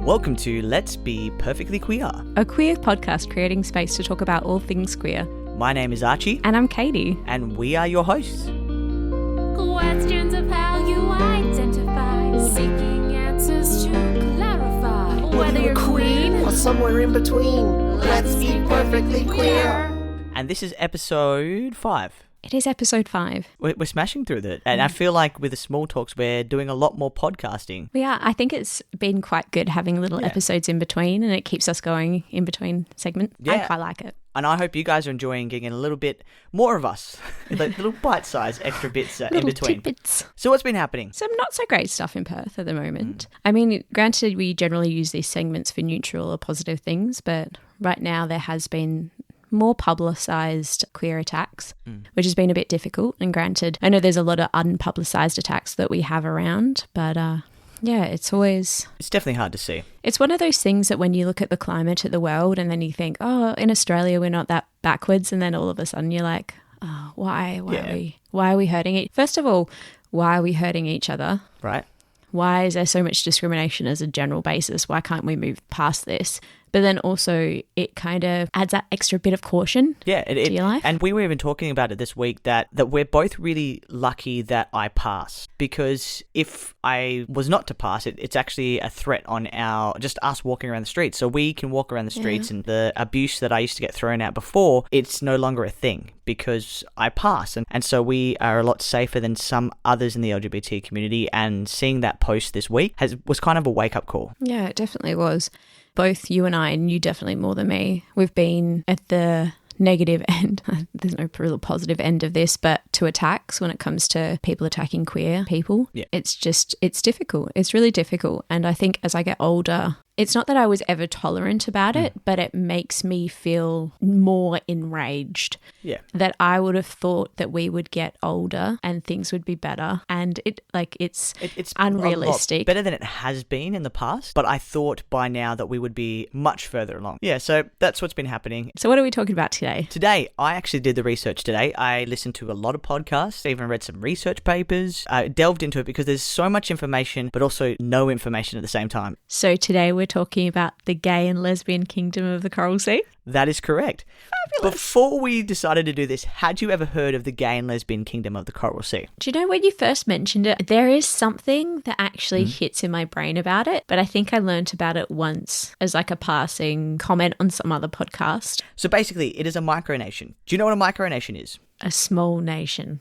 Welcome to Let's Be Perfectly Queer, a queer podcast creating space to talk about all things queer. My name is Archie. And I'm Katie. And we are your hosts. Questions of how you identify, seeking answers to clarify. Whether you're queen or somewhere in between, let's be perfectly queer. And this is episode 5. It is episode 5. We're smashing through it. And I feel like with the small talks, we're doing a lot more podcasting. Yeah, I think it's been quite good having little episodes in between, and it keeps us going in between segments. Yeah. I quite like it. And I hope you guys are enjoying getting a little bit more of us, like little bite-sized extra bits in between. Tidbits. So what's been happening? Some not so great stuff in Perth at the moment. I mean, granted, we generally use these segments for neutral or positive things, but right now there has been more publicised queer attacks, which has been a bit difficult. And granted, I know there's a lot of unpublicised attacks that we have around, but yeah, it's definitely hard to see. It's one of those things that when you look at the climate of the world and then you think, oh, in Australia we're not that backwards, and then all of a sudden you're like, oh, why are we hurting it? First of all, why are we hurting each other? Right. Why is there so much discrimination as a general basis? Why can't we move past this? But then also it kind of adds that extra bit of caution to your life. And we were even talking about it this week that we're both really lucky that I passed, because if I was not to pass, it's actually a threat on just us walking around the streets. So we can walk around the streets and the abuse that I used to get thrown out before, it's no longer a thing because I pass. And so we are a lot safer than some others in the LGBT community. And seeing that post this week was kind of a wake-up call. Yeah, it definitely was. Both you and I, and you definitely more than me, we've been at the negative end. There's no real positive end of this, but to attacks when it comes to people attacking queer people, it's difficult. It's really difficult. And I think as I get older, it's not that I was ever tolerant about it, but it makes me feel more enraged. Yeah. That I would have thought that we would get older and things would be better. And it's unrealistic. A lot better than it has been in the past, but I thought by now that we would be much further along. Yeah, so that's what's been happening. So what are we talking about today? Today, I actually did the research today. I listened to a lot of podcasts, even read some research papers. I delved into it because there's so much information, but also no information at the same time. So today we're talking about the Gay and Lesbian Kingdom of the Coral Sea. That is correct. Fabulous. Before we decided to do this, had you ever heard of the Gay and Lesbian Kingdom of the Coral Sea? Do you know when you first mentioned it, there is something that actually hits in my brain about it, but I think I learnt about it once as like a passing comment on some other podcast. So basically, it is a micronation. Do you know what a micronation is? A small nation.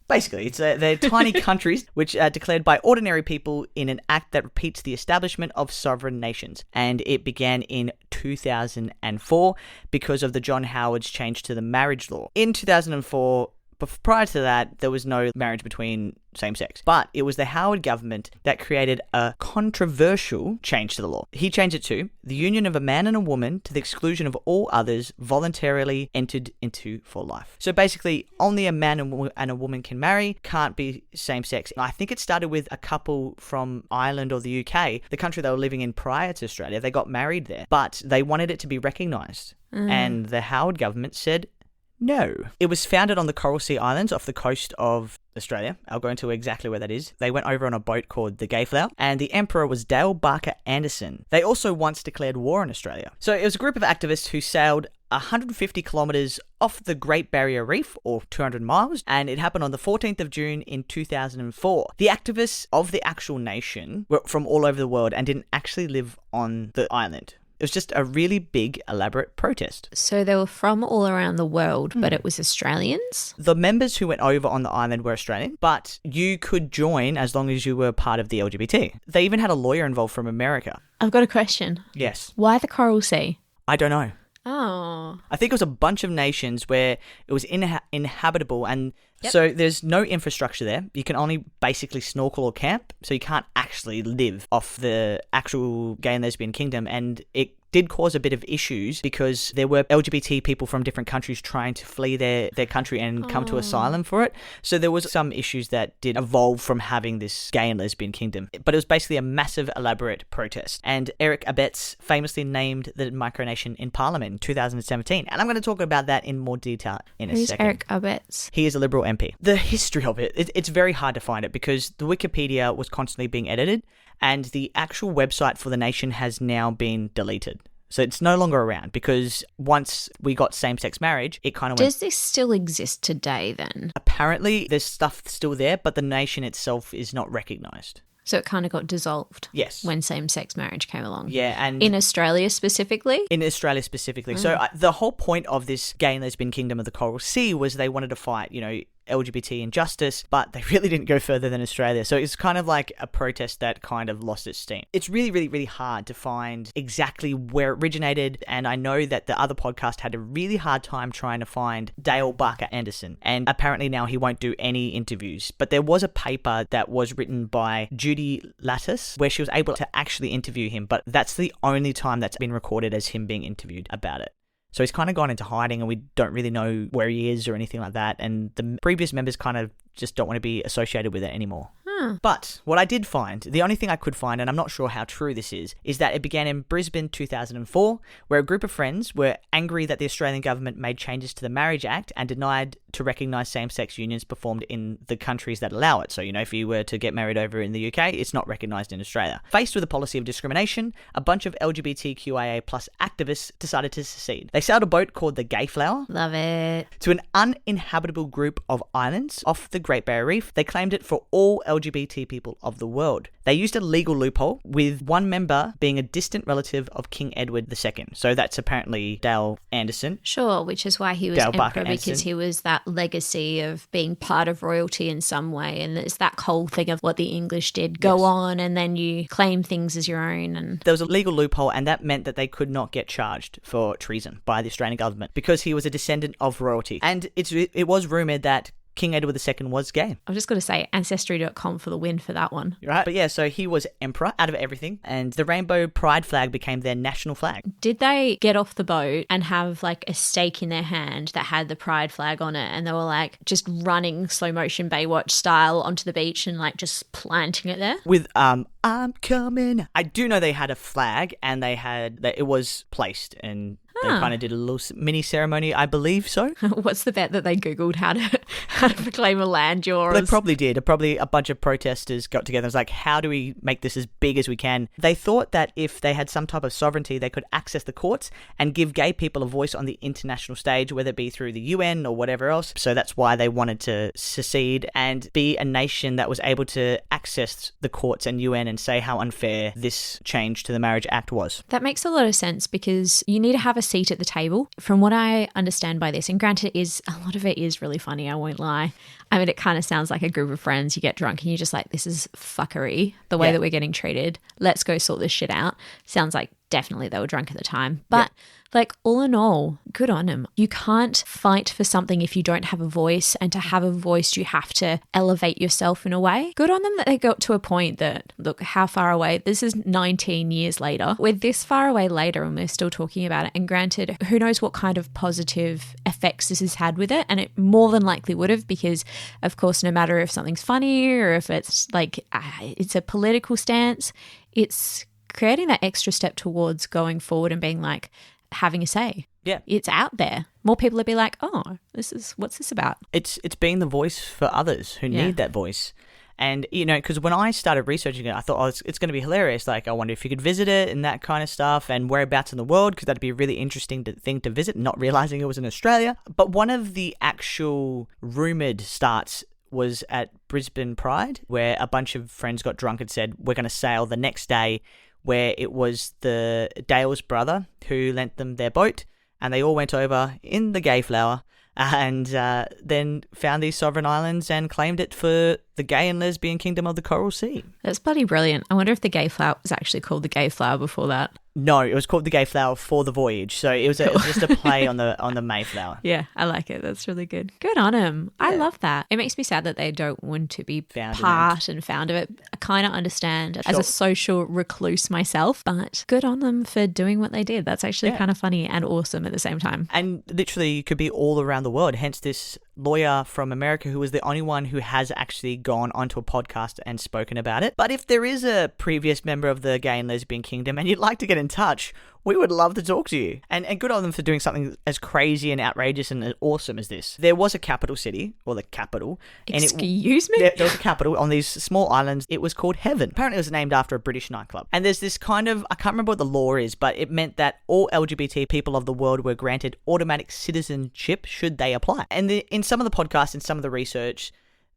Basically, they're tiny countries which are declared by ordinary people in an act that repeats the establishment of sovereign nations. And it began in 2004 because of the John Howard's change to the marriage law. In 2004, prior to that, there was no marriage between same sex. But it was the Howard government that created a controversial change to the law. He changed it to the union of a man and a woman to the exclusion of all others voluntarily entered into for life. So basically, only a man and a woman can marry, can't be same sex. I think it started with a couple from Ireland or the UK, the country they were living in prior to Australia. They got married there, but they wanted it to be recognised. And the Howard government said, no. It was founded on the Coral Sea Islands off the coast of Australia. I'll go into exactly where that is. They went over on a boat called the Gayflower, and the emperor was Dale Barker Anderson. They also once declared war on Australia. So it was a group of activists who sailed 150 kilometres off the Great Barrier Reef, or 200 miles, and it happened on the 14th of June in 2004. The activists of the actual nation were from all over the world and didn't actually live on the island. It was just a really big, elaborate protest. So they were from all around the world, but it was Australians? The members who went over on the island were Australian, but you could join as long as you were part of the LGBT. They even had a lawyer involved from America. I've got a question. Yes. Why the Coral Sea? I don't know. Oh. I think it was a bunch of nations where it was inhabitable, and so there's no infrastructure there. You can only basically snorkel or camp, so you can't actually live off the actual Gay and Lesbian Kingdom, and it did cause a bit of issues because there were LGBT people from different countries trying to flee their country and come to asylum for it. So there was some issues that did evolve from having this Gay and Lesbian Kingdom. But it was basically a massive, elaborate protest. And Eric Abetz famously named the micronation in Parliament in 2017. And I'm going to talk about that in more detail in a second. Who's Eric Abetz? He is a Liberal MP. The history of it's very hard to find it because the Wikipedia was constantly being edited. and the actual website for the nation has now been deleted. So it's no longer around because once we got same-sex marriage, it kind of went... Does this still exist today then? Apparently, there's stuff still there, but the nation itself is not recognised. So it kind of got dissolved. Yes. When same-sex marriage came along. Yeah, and... In Australia specifically? In Australia specifically. So the whole point of this Gay and Lesbian Kingdom of the Coral Sea was they wanted to fight, LGBT injustice, but they really didn't go further than Australia. So it's kind of like a protest that kind of lost its steam. It's really, really, really hard to find exactly where it originated, and I know that the other podcast had a really hard time trying to find Dale Barker Anderson, and apparently now he won't do any interviews. But there was a paper that was written by Judy Lattis where she was able to actually interview him, but that's the only time that's been recorded as him being interviewed about it. So he's kind of gone into hiding and we don't really know where he is or anything like that. And the previous members kind of just don't want to be associated with it anymore. But what I did find, the only thing I could find, and I'm not sure how true this is that it began in Brisbane 2004, where a group of friends were angry that the Australian government made changes to the Marriage Act and denied to recognise same-sex unions performed in the countries that allow it. So, if you were to get married over in the UK, it's not recognised in Australia. Faced with a policy of discrimination, a bunch of LGBTQIA plus activists decided to secede. They sailed a boat called the Gayflower. Love it. To an uninhabitable group of islands off the Great Barrier Reef. They claimed it for all LGBT people of the world. They used a legal loophole, with one member being a distant relative of King Edward II. So that's apparently Dale Anderson. Sure, which is why he was Dale emperor, Barker because Anderson. he was that legacy of being part of royalty in some way. And it's that whole thing of what the English did. Go on and then you claim things as your own. And there was a legal loophole, and that meant that they could not get charged for treason by the Australian government because he was a descendant of royalty. And it was rumoured that King Edward II was gay. I've just got to say, Ancestry.com for the win for that one. Right? But yeah, so he was emperor out of everything, and the rainbow pride flag became their national flag. Did they get off the boat and have like a stake in their hand that had the pride flag on it, and they were like just running slow motion Baywatch style onto the beach and like just planting it there? With I'm coming. I do know they had a flag, and it was placed, and they kind of did a little mini ceremony, I believe so. What's the bet that they Googled how to proclaim a land yours? They probably did. Probably a bunch of protesters got together and was like, how do we make this as big as we can? They thought that if they had some type of sovereignty, they could access the courts and give gay people a voice on the international stage, whether it be through the UN or whatever else. So that's why they wanted to secede and be a nation that was able to access the courts and UN and say how unfair this change to the Marriage Act was. That makes a lot of sense because you need to have a seat at the table. From what I understand by this, and granted, a lot of it is really funny, I won't lie. I mean, it kind of sounds like a group of friends. You get drunk and you're just like, this is fuckery, the way that we're getting treated. Let's go sort this shit out. Sounds like definitely they were drunk at the time. But like, all in all, good on them. You can't fight for something if you don't have a voice, and to have a voice, you have to elevate yourself in a way. Good on them that they got to a point that, look, how far away, this is 19 years later. We're this far away later and we're still talking about it. And granted, who knows what kind of positive effects this has had with it, and it more than likely would have, because of course, no matter if something's funny or if it's like, it's a political stance, it's creating that extra step towards going forward and being like, having a say. Yeah. It's out there. More people will be like, oh, what's this about? It's being the voice for others who need that voice. And, because when I started researching it, I thought, it's going to be hilarious. Like, I wonder if you could visit it and that kind of stuff, and whereabouts in the world, because that'd be a really interesting thing to visit, not realizing it was in Australia. But one of the actual rumoured starts was at Brisbane Pride, where a bunch of friends got drunk and said, we're going to sail the next day, where it was the Dale's brother who lent them their boat, and they all went over in the Gayflower and then found these sovereign islands and claimed it for the Gay and Lesbian Kingdom of the Coral Sea. That's bloody brilliant. I wonder if the Gayflower was actually called the Gayflower before that. No, it was called the Gayflower for the voyage. So it was just a play on the Mayflower. Yeah, I like it. That's really good. Good on him. Yeah. I love that. It makes me sad that they don't want to be part and found of it. I kind of understand as a social recluse myself, but good on them for doing what they did. That's actually kind of funny and awesome at the same time. And literally could be all around the world. Hence this lawyer from America who was the only one who has actually gone onto a podcast and spoken about it. But if there is a previous member of the Gay and Lesbian Kingdom and you'd like to get in touch, we would love to talk to you. And good on them for doing something as crazy and outrageous and as awesome as this. There was a capital city, or the capital. Excuse me? There was a capital on these small islands. It was called Heaven. Apparently it was named after a British nightclub. And there's this kind of, I can't remember what the law is, but it meant that all LGBT people of the world were granted automatic citizenship should they apply. And in some of the podcasts and some of the research,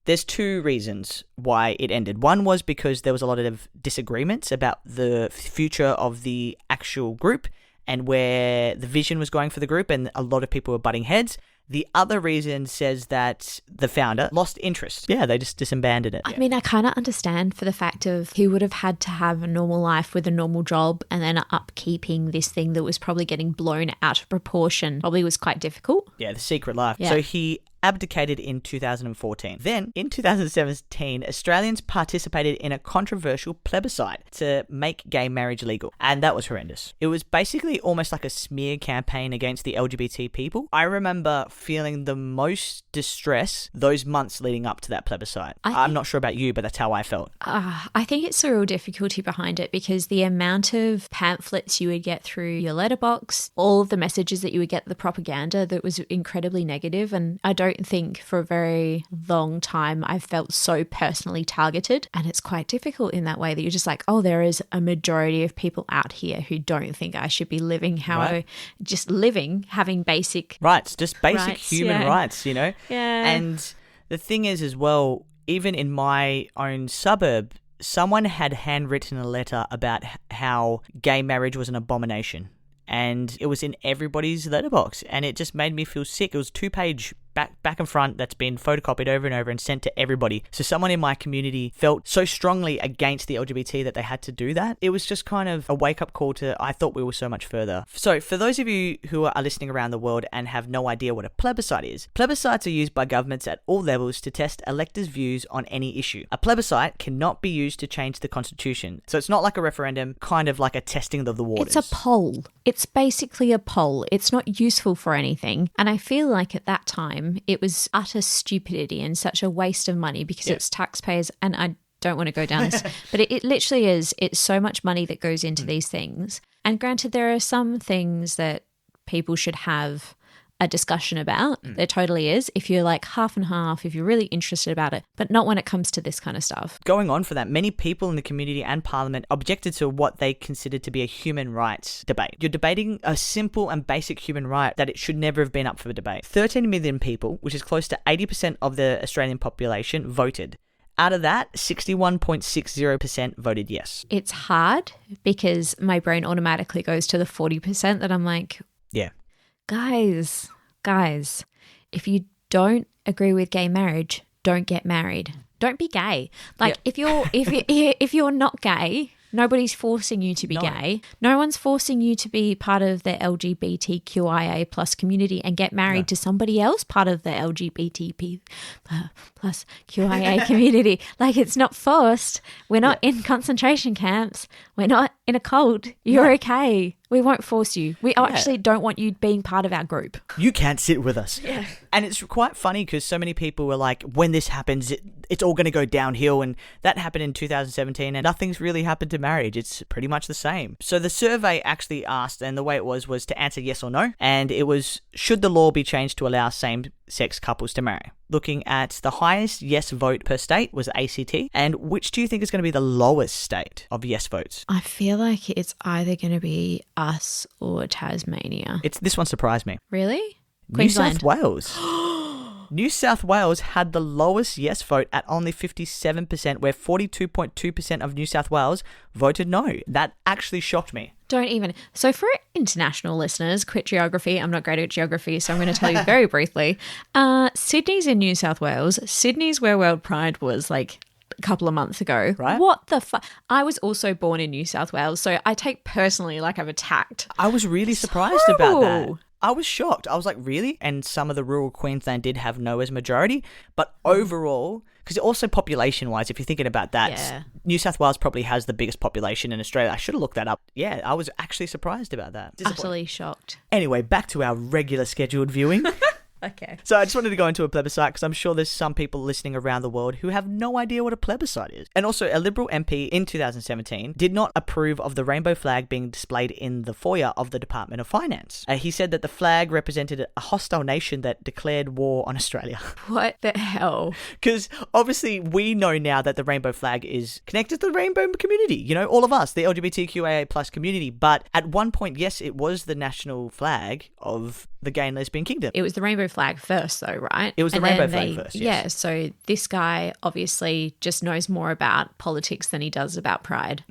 there's two reasons why it ended. One was because there was a lot of disagreements about the future of the actual group and where the vision was going for the group, and a lot of people were butting heads. The other reason says that the founder lost interest. Yeah, they just disbanded it. I mean, I kind of understand for the fact of he would have had to have a normal life with a normal job, and then upkeeping this thing that was probably getting blown out of proportion probably was quite difficult. Yeah, the secret life. Yeah. So he abdicated in 2014. Then, in 2017, Australians participated in a controversial plebiscite to make gay marriage legal. And that was horrendous. It was basically almost like a smear campaign against the LGBT people. I remember feeling the most distress those months leading up to that plebiscite. I'm not sure about you, but that's how I felt. I think it's the real difficulty behind it, because the amount of pamphlets you would get through your letterbox, all of the messages that you would get, the propaganda that was incredibly negative, and I don't think for a very long time I felt so personally targeted, and it's quite difficult in that way that you're just like, oh, there is a majority of people out here who don't think I should be living how having basic rights, just basic rights, human rights, you know? Yeah. And the thing is as well, even in my own suburb, someone had handwritten a letter about how gay marriage was an abomination. And it was in everybody's letterbox, and it just made me feel sick. It was 2-page back and front that's been photocopied over and over and sent to everybody. So someone in my community felt so strongly against the LGBT that they had to do that. It was just kind of a wake-up call to, I thought we were so much further. So for those of you who are listening around the world and have no idea what a plebiscite is, plebiscites are used by governments at all levels to test electors' views on any issue. A plebiscite cannot be used to change the constitution. So it's not like a referendum, kind of like a testing of the waters. It's a poll. It's basically a poll. It's not useful for anything. And I feel like at that time, it was utter stupidity and such a waste of money, because it's taxpayers, and I don't want to go down this, but it literally is. It's so much money that goes into these things. And granted, there are some things that people should have a discussion about. There totally is. If you're like half and half, if you're really interested about it, but not when it comes to this kind of stuff. Going on for that, many people in the community and Parliament objected to what they considered to be a human rights debate. You're debating a simple and basic human right that it should never have been up for debate. 13 million people, which is close to 80% of the Australian population, voted. Out of that, 61.60% voted yes. It's hard because my brain automatically goes to the 40% that I'm like, yeah. Guys, if you don't agree with gay marriage, don't get married. Don't be gay. Like if you're not gay, nobody's forcing you to be gay. No one's forcing you to be part of the LGBTQIA plus community and get married to somebody else part of the LGBT plus QIA community. Like, it's not forced. We're not in concentration camps. We're not in a cult. You're okay. We won't force you. We actually don't want you being part of our group. You can't sit with us. Yeah. And it's quite funny because so many people were like, when this happens, it's all going to go downhill. And that happened in 2017 and nothing's really happened to marriage. It's pretty much the same. So the survey actually asked, and the way it was to answer yes or no. And it was, should the law be changed to allow same-sex couples to marry? Looking at the highest yes vote per state was ACT. And which do you think is going to be the lowest state of yes votes? I feel like it's either going to be us or Tasmania. This one surprised me. Really? New Queensland. South Wales. New South Wales had the lowest yes vote at only 57%, where 42.2% of New South Wales voted no. That actually shocked me. Don't even. So for international listeners, quit geography. I'm not great at geography, so I'm going to tell you very briefly. Sydney's in New South Wales. Sydney's where World Pride was like a couple of months ago. Right. What the fuck? I was also born in New South Wales, so I take personally like I'm attacked. I was really surprised about that. I was shocked. I was like, really? And some of the rural Queensland did have no as majority. But overall, because also population-wise, if you're thinking about that, New South Wales probably has the biggest population in Australia. I should have looked that up. Yeah, I was actually surprised about that. Utterly shocked. Anyway, back to our regular scheduled viewing. Okay. So I just wanted to go into a plebiscite because I'm sure there's some people listening around the world who have no idea what a plebiscite is. And also, a Liberal MP in 2017 did not approve of the rainbow flag being displayed in the foyer of the Department of Finance. He said that the flag represented a hostile nation that declared war on Australia. What the hell? Because obviously we know now that the rainbow flag is connected to the rainbow community. You know, all of us, the LGBTQIA plus community. But at one point, yes, it was the national flag of the Gay and Lesbian Kingdom. It was the rainbow flag first, though, right? It was the rainbow flag first, yes. Yeah, so this guy obviously just knows more about politics than he does about pride.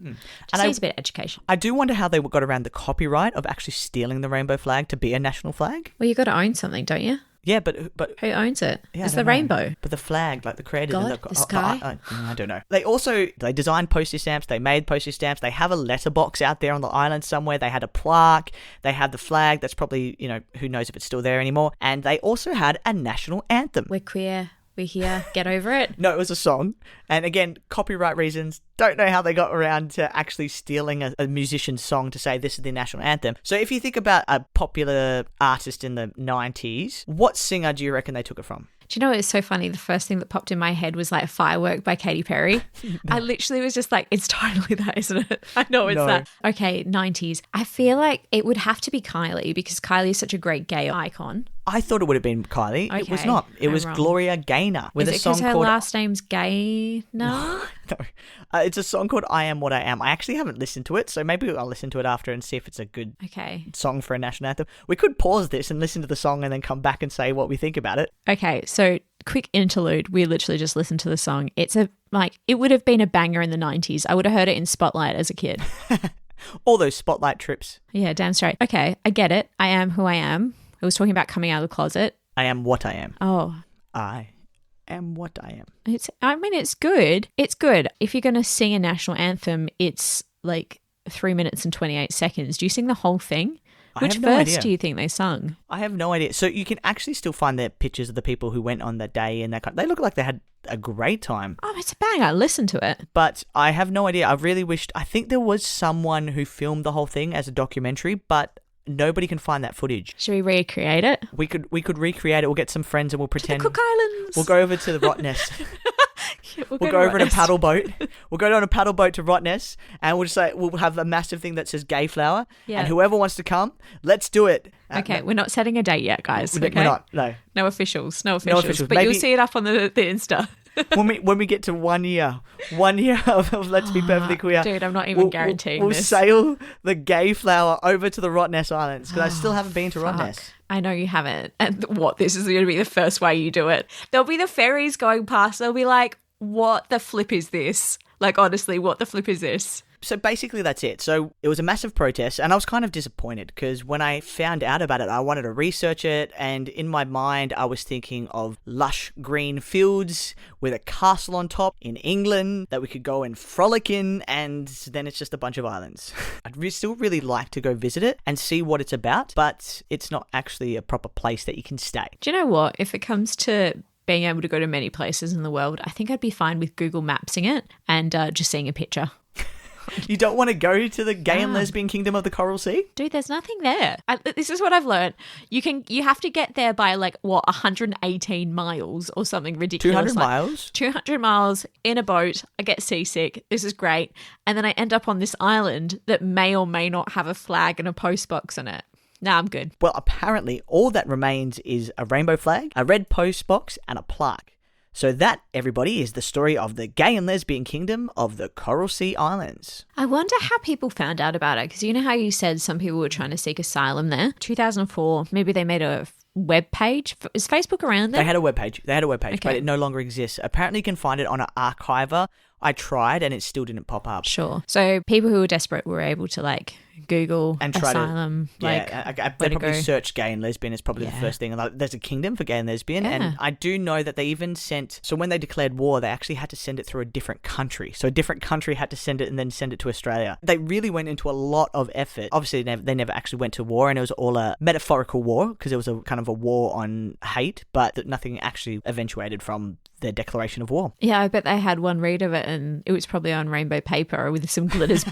Just needs a bit of education. I do wonder how they got around the copyright of actually stealing the rainbow flag to be a national flag. Well, you got to own something, don't you? Yeah, but who owns it? Yeah, it's the rainbow. But the flag, like the creators, God, the sky. I don't know. They designed postage stamps. They made postage stamps. They have a letterbox out there on the island somewhere. They had a plaque. They had the flag. That's probably, who knows if it's still there anymore. And they also had a national anthem. We're queer. We're here. Get over it. No, it was a song. And again, copyright reasons. Don't know how they got around to actually stealing a musician's song to say this is the national anthem. So if you think about a popular artist in the 90s, what singer do you reckon they took it from? Do you know it's so funny? The first thing that popped in my head was like Firework by Katy Perry. I literally was just like, it's totally that, isn't it? I know it's that. Okay, 90s. I feel like it would have to be Kylie because Kylie is such a great gay icon. I thought it would have been Kylie. Okay, it was not. It was wrong. Gloria Gaynor with is a it song because her called... last name's Gaynor? No. It's a song called I Am What I Am. I actually haven't listened to it, so maybe I'll listen to it after and see if it's a good song for a national anthem. We could pause this and listen to the song and then come back and say what we think about it. Okay, so quick interlude. We literally just listened to the song. It would have been a banger in the 90s. I would have heard it in Spotlight as a kid. All those Spotlight trips. Yeah, damn straight. Okay, I get it. I am who I am. It was talking about coming out of the closet. I am what I am. Oh. I am what I am. It's good. It's good. If you're going to sing a national anthem, it's like 3 minutes and 28 seconds. Do you sing the whole thing? Which verse do you think they sung? I have no idea. So you can actually still find the pictures of the people who went on that day and they look like they had a great time. Oh, it's a banger. Listen to it. But I have no idea. I think there was someone who filmed the whole thing as a documentary, but nobody can find that footage. Should we recreate it? We could recreate it. We'll get some friends and we'll pretend. To the Cook Islands. We'll go over to the Rottnest. We'll go over in a paddle boat. We'll go on a paddle boat to Rottnest and we'll have a massive thing that says Gay Flower. Yeah. And whoever wants to come, let's do it. Okay, we're not setting a date yet, guys. We're not. No. No officials. But Maybe, you'll see it up on the Insta. when we get to 1 year of Let's Be Perfectly Queer. Dude, I'm not even guaranteeing we'll this. sail the Gay Flower over to the Rottnest Islands because I still haven't been to Rottnest. I know you haven't. And this is going to be the first way you do it. There'll be the ferries going past. They'll be like, what the flip is this? Like, honestly, what the flip is this? So basically that's it. So it was a massive protest and I was kind of disappointed because when I found out about it, I wanted to research it. And in my mind, I was thinking of lush green fields with a castle on top in England that we could go and frolic in. And then it's just a bunch of islands. I'd still really like to go visit it and see what it's about, but it's not actually a proper place that you can stay. Do you know what? If it comes to being able to go to many places in the world, I think I'd be fine with Google Mapsing it and just seeing a picture. You don't want to go to the Gay and Lesbian Kingdom of the Coral Sea? Dude, there's nothing there. This is what I've learned. You have to get there by 118 miles or something ridiculous. 200 miles? 200 miles in a boat. I get seasick. This is great. And then I end up on this island that may or may not have a flag and a post box on it. Nah, I'm good. Well, apparently all that remains is a rainbow flag, a red post box, and a plaque. So that, everybody, is the story of the Gay and Lesbian Kingdom of the Coral Sea Islands. I wonder how people found out about it, because you know how you said some people were trying to seek asylum there? 2004, maybe they made a web page. Is Facebook around there? They had a web page, but it no longer exists. Apparently you can find it on an archiver. I tried and it still didn't pop up. Sure. So people who were desperate were able to Google and try asylum. They probably search gay and lesbian is probably the first thing. And there's a kingdom for gay and lesbian. Yeah. And I do know that they even sent, so when they declared war, they actually had to send it through a different country. So a different country had to send it and then send it to Australia. They really went into a lot of effort. Obviously, they never actually went to war and it was all a metaphorical war because it was a kind of a war on hate, but nothing actually eventuated from their declaration of war. Yeah, I bet they had one read of it and it was probably on rainbow paper with some glitters.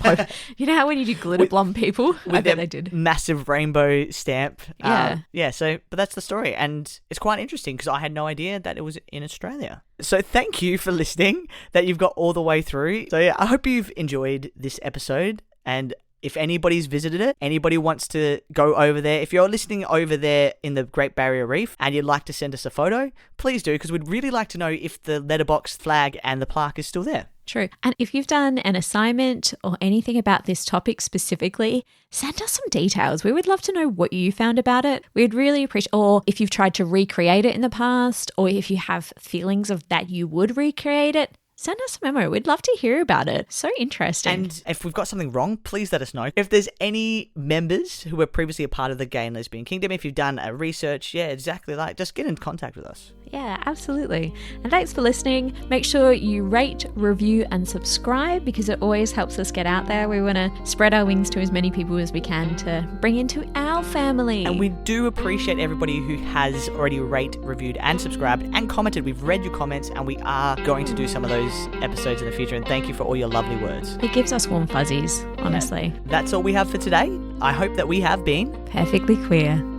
You know how when you do glitter blonde people? I bet they did. Massive rainbow stamp. Yeah. But that's the story. And it's quite interesting because I had no idea that it was in Australia. So thank you for listening, that you've got all the way through. So yeah, I hope you've enjoyed this episode. And if anybody's visited it, anybody wants to go over there, if you're listening over there in the Great Barrier Reef and you'd like to send us a photo, please do, because we'd really like to know if the letterbox flag and the plaque is still there. True. And if you've done an assignment or anything about this topic specifically, send us some details. We would love to know what you found about it. We'd really appreciate, or if you've tried to recreate it in the past, or if you have feelings of that you would recreate it, send us a memo. We'd love to hear about it. So interesting. And if we've got something wrong, please let us know. If there's any members who were previously a part of the Gay and Lesbian Kingdom, if you've done a research, just get in contact with us. Yeah, absolutely. And thanks for listening. Make sure you rate, review, and subscribe because it always helps us get out there. We want to spread our wings to as many people as we can to bring into our family. And we do appreciate everybody who has already rated, reviewed, and subscribed and commented. We've read your comments and we are going to do some of those episodes in the future. And thank you for all your lovely words. It gives us warm fuzzies, honestly. That's all we have for today. I hope that we have been perfectly queer.